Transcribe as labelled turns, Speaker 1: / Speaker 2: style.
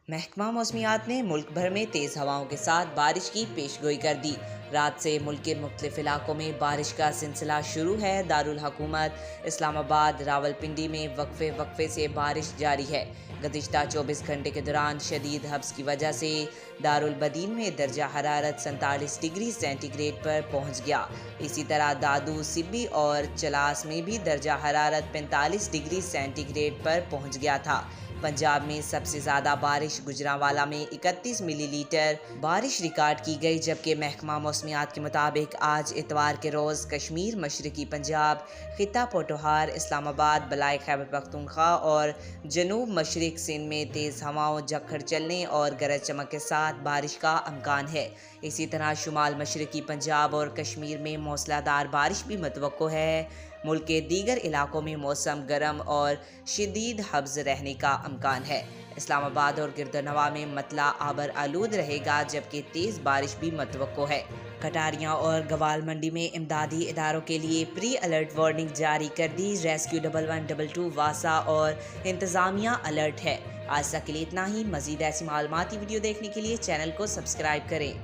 Speaker 1: محکمہ موسمیات نے ملک بھر میں تیز ہواؤں کے ساتھ بارش کی پیش گوئی کر دی۔ رات سے ملک کے مختلف علاقوں میں بارش کا سلسلہ شروع ہے۔ دارالحکومت اسلام آباد راولپنڈی میں وقفے سے بارش جاری ہے۔ گزشتہ 24 گھنٹے کے دوران شدید حبس کی وجہ سے دارالبدین میں درجہ حرارت 47 ڈگری سینٹی گریڈ پر پہنچ گیا۔ اسی طرح دادو، سبی اور چلاس میں بھی درجہ حرارت 45 ڈگری سینٹی گریڈ پر پہنچ گیا تھا۔ پنجاب میں سب سے زیادہ بارش گوجرانوالا میں 31 ملی لیٹر بارش ریکارڈ کی گئی، جبکہ محکمہ موسمیات کے مطابق آج اتوار کے روز کشمیر، مشرقی پنجاب، خطہ پوٹھوہار، اسلام آباد، بلائی خیبر پختونخوا اور جنوب مشرق سندھ میں تیز ہواؤں، جھکڑ چلنے اور گرج چمک کے ساتھ بارش کا امکان ہے۔ اسی طرح شمال مشرقی پنجاب اور کشمیر میں موسلا دھار بارش بھی متوقع ہے۔ ملک کے دیگر علاقوں میں موسم گرم اور شدید حبس رہنے کا امکان ہے۔ اسلام آباد اور گردنواں میں مطلع آبر آلود رہے گا، جبکہ تیز بارش بھی متوقع ہے۔ کٹاریاں اور گوال منڈی میں امدادی اداروں کے لیے پری الرٹ وارننگ جاری کر دی۔ ریسکیو 1122 واسا اور انتظامیہ الرٹ ہے۔ آج تک کے لیے اتنا ہی۔ مزید ایسی معلوماتی ویڈیو دیکھنے کے لیے چینل کو سبسکرائب کریں۔